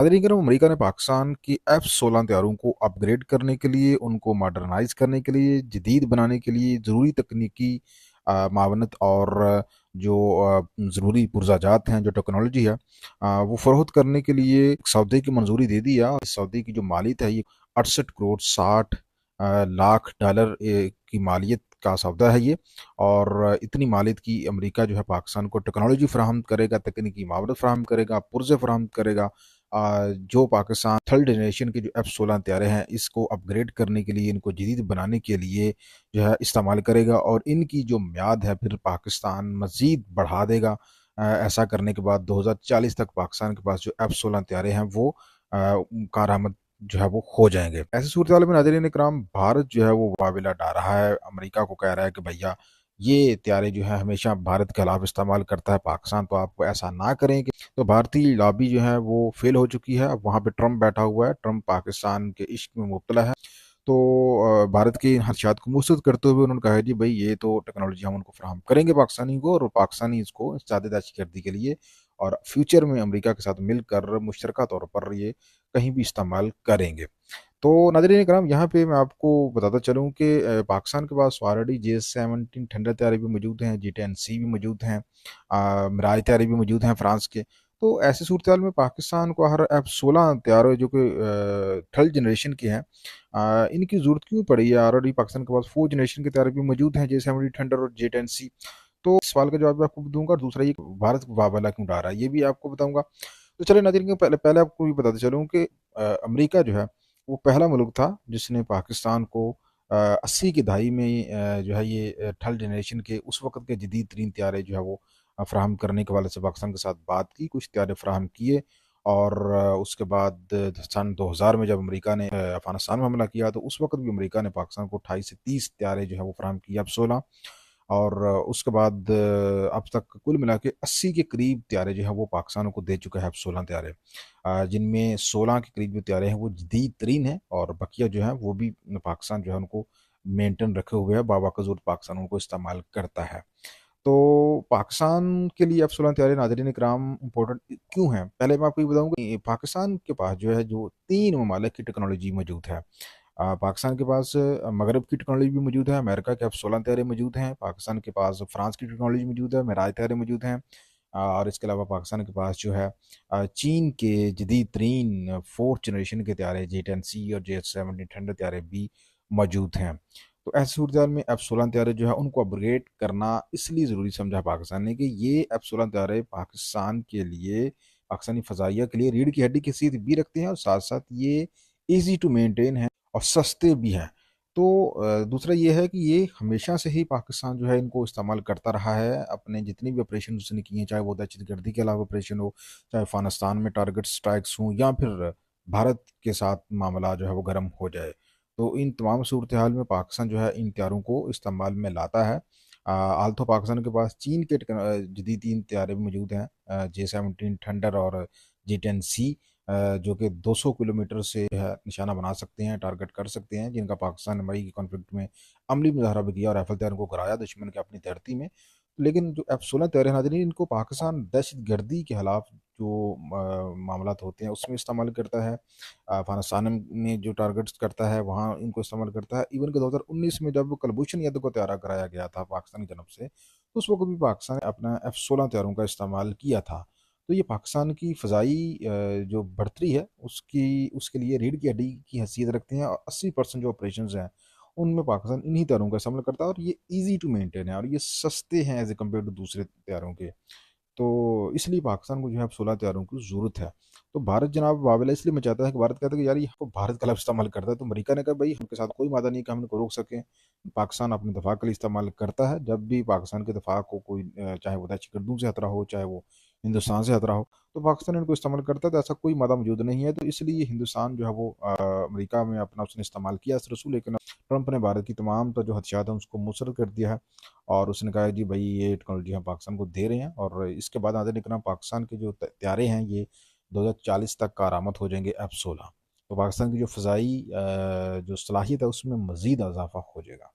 Nadreen, America ने पाकिस्तान की F-16 तैयारों को अपग्रेड करने के लिए, उनको मॉडर्नाइज करने के लिए, जदीद बनाने के लिए ज़रूरी तकनीकी मावनत और जो ज़रूरी पुर्जाजात हैं, जो टेक्नोलॉजी है, वो फ़रोख्त करने के लिए एक सौदे की मंजूरी दे दी है। इस सौदे की जो मालियत है, ये 68 करोड़ 60 लाख डॉलर की मालियत का सौदा है ये। और इतनी मालियत की अमेरिका जो है पाकिस्तान को टेक्नोलॉजी फराहम करेगा, तकनीकी मावनत फराहम करेगा, पुर्जे फराहम करेगा। जो पाकिस्तान थर्ड जनरेशन के जो F-16 तैयारे हैं, इसको अपग्रेड करने के लिए, इनको जदीद बनाने के लिए जो है इस्तेमाल करेगा, और इनकी जो म्याद है फिर पाकिस्तान मज़ीद बढ़ा देगा। ऐसा करने के बाद 2040 तक पाकिस्तान के पास जो F-16 तैयारे हैं वो कारआमद जो है वो हो जाएंगे। ऐसी सूरत हाल में नाज़रीन इकराम, भारत जो है वो वाविला डा रहा है, अमेरिका को कह रहा है कि भैया ये त्यारे जो है हमेशा भारत के खिलाफ इस्तेमाल करता है पाकिस्तान, तो आपको ऐसा ना करें। कि तो भारतीय लॉबी जो है वो फेल हो चुकी है। अब वहाँ पे ट्रंप बैठा हुआ है, ट्रंप पाकिस्तान के इश्क में मुब्तला है। तो भारत की इन खदशात को मुस्तरद करते हुए उन्होंने कहा है जी भाई ये तो टेक्नोलॉजी हम उनको फराहम करेंगे पाकिस्तानी को, और पाकिस्तानी इसको सादेदाशी गर्दी के लिए और फ्यूचर में अमेरिका के साथ मिलकर मुश्तरका तौर पर ये कहीं भी इस्तेमाल करेंगे। तो नाज़रीन कराम, यहाँ पे मैं आपको बताता चलूँ कि पाकिस्तान के पास ऑलरेडी J-17 ठंडा तैयारे भी मौजूद हैं, J-10C भी मौजूद हैं, मिराज तैयारे भी मौजूद हैं फ्रांस के। तो ऐसी सूरत हाल में पाकिस्तान को हर F-16 तैयारे जो कि थर्ड जनरेशन के हैं, इनकी ज़रूरत क्यों पड़ी है? ऑलरेडी पाकिस्तान के पास फोर्थ जनरेशन के तैयारे भी मौजूद हैं, J-70 थंडर और J-10C। तो इस सवाल का जवाब मैं आपको दूंगा, और दूसरा ये भारत वाबला क्यों डा रहा है ये भी आपको बताऊंगा। तो चलिए नाज़रीन, पहले पहले आपको ये बताते चलूँ कि अमेरिका जो है वो पहला मुल्क था जिसने पाकिस्तान को 80 की दहाई में जो है ये थर्ड जनरेशन के उस वक़्त के जदीद तरीन त्यारे जो है वो फ़राहम करने के वाले से पाकिस्तान के साथ बात की, कुछ त्यारे फ़राहम किए। और उसके बाद सन 2000 में जब अमेरिका ने अफ़गानिस्तान में हमला किया, तो उस वक़्त भी अमेरिका ने पाकिस्तान को 28 से 30 त्यारे जो है वो फ़राहम किए, अब 16। और उसके बाद अब तक कुल मिला के 80 के करीब त्यारे जो है वो पाकिस्तान को दे चुका है, अब 16 त्यारे, जिनमें 16 के करीब जो त्यारे हैं वो जदीद तरीन है, और बकिया जो है वो भी पाकिस्तान जो है उनको मेंटेन रखे हुए है, बावजूद पाकिस्तान उनको इस्तेमाल करता है। तो पाकिस्तान के लिए F-16 त्यारे नाज़रीन कराम इम्पोर्टेंट क्यों हैं? पहले मैं आपको ये बताऊंगा कि पाकिस्तान के पास जो है जो 3 ममालिक की टेक्नोलॉजी मौजूद है। पाकिस्तान के पास मगरब की टेक्नोलॉजी भी मौजूद है, अमेरिका के F-16 तैयारे मौजूद हैं, पाकिस्तान के पास फ्रांस की टेक्नोलॉजी मौजूद है, मिराज तैयारे मौजूद हैं। और इसके अलावा पाकिस्तान के पास जो है चीन के जदीद तरीन फोर्थ जनरेशन के तैयारे J-10C और J-70 ठंडे तैयारे भी मौजूद हैं। तो ऐसी सूरत में F-16 तैयारे जो है उनको अपग्रेड करना इसलिए ज़रूरी समझा पाकिस्तान ने कि ये F-16 तैयारे पाकिस्तान के लिए, पाकिस्तानी फ़ज़ाइया के लिए रीढ़ की हड्डी की हैसियत भी रखते हैं, और साथ साथ ये ईजी टू मेंटेन है और सस्ते भी हैं। तो दूसरा ये है कि ये हमेशा से ही पाकिस्तान जो है इनको इस्तेमाल करता रहा है, अपने जितने भी ऑपरेशन उसने किए हैं, चाहे वो दहशतगर्दी के अलावा ऑपरेशन हो, चाहे अफगानिस्तान में टारगेट स्ट्राइक्स हों, या फिर भारत के साथ मामला जो है वो गर्म हो जाए। तो इन तमाम सूरत हाल में पाकिस्तान जो है इन त्यारों को इस्तेमाल में लाता है। हाल तो पाकिस्तान के पास चीन के जदीद 3 त्यारे भी मौजूद हैं, J-17 थंडर और J-10C, जो कि 200 किलोमीटर से है निशाना बना सकते हैं, टारगेट कर सकते हैं, जिनका पाकिस्तान ने मई के कॉन्फ्लिक्ट में अमली मुजाहरा भी किया और राइफल तैयारों को कराया दुश्मन के अपनी धरती में। लेकिन जो F-16 तैयारे नाज़रीन, इनको पाकिस्तान दहशत गर्दी के खिलाफ जो मामलात होते हैं उसमें इस्तेमाल करता है, अफगानिस्तान में जो टारगेट्स करता है वहाँ इनको इस्तेमाल करता है। इवन कि 2019 में जब कुलभूषण यादव को तैयारा कराया गया था पाकिस्तान की जानब से, तो उस वक्त भी पाकिस्तान ने अपना F-16 तैयारों का इस्तेमाल किया था। तो ये पाकिस्तान की फ़ज़ाई जो बढ़तरी है उसकी उसके लिए रीढ़ की हड्डी की हैसियत रखते हैं, और 80% जो ऑपरेशंस हैं उनमें पाकिस्तान इन्हीं तैयारों का इस्तेमाल करता है, और ये ईजी टू मेंटेन है, और ये सस्ते हैं एज ए कम्पेयर टू दूसरे तैयारों के। तो इसलिए पाकिस्तान को जो है अब 16 तैयारों की ज़रूरत है। तो भारत जनाब वावेला इसलिए मचाता है कि भारत कहता है कि यार ये तो भारत का लफ्ज़ इस्तेमाल करता है, तो अमेरिका ने कहा भाई उनके साथ कोई वादा नहीं कि हम इनको रोक सकें। पाकिस्तान अपने दफ़ा के लिए इस्तेमाल करता है, जब भी पाकिस्तान के दफ़ा को कोई चाहे वो दहशतगर्दों से खतरा हो, चाहे वो हिंदुस्तान से खतरा हो, तो पाकिस्तान इनको इस्तेमाल करता है। तो ऐसा कोई मादा मौजूद नहीं है, तो इसलिए हिंदुस्तान जो है वो अमेरिका में अपना उसने इस्तेमाल किया इस रसूल, लेकिन ट्रंप ने भारत की तमाम जो हथियार हैं उसको मुसर कर दिया है, और उसने कहा है जी भाई ये टेक्नोलॉजी हम पाकिस्तान को दे रहे हैं, और इसके बाद आगे निकलना पाकिस्तान के जो त्यारे हैं ये 2040 तक कारआमद हो जाएंगे F-16। तो पाकिस्तान की जो फ़ज़ाई जो सलाहियत है उसमें मज़ीद इजाफा हो जाएगा।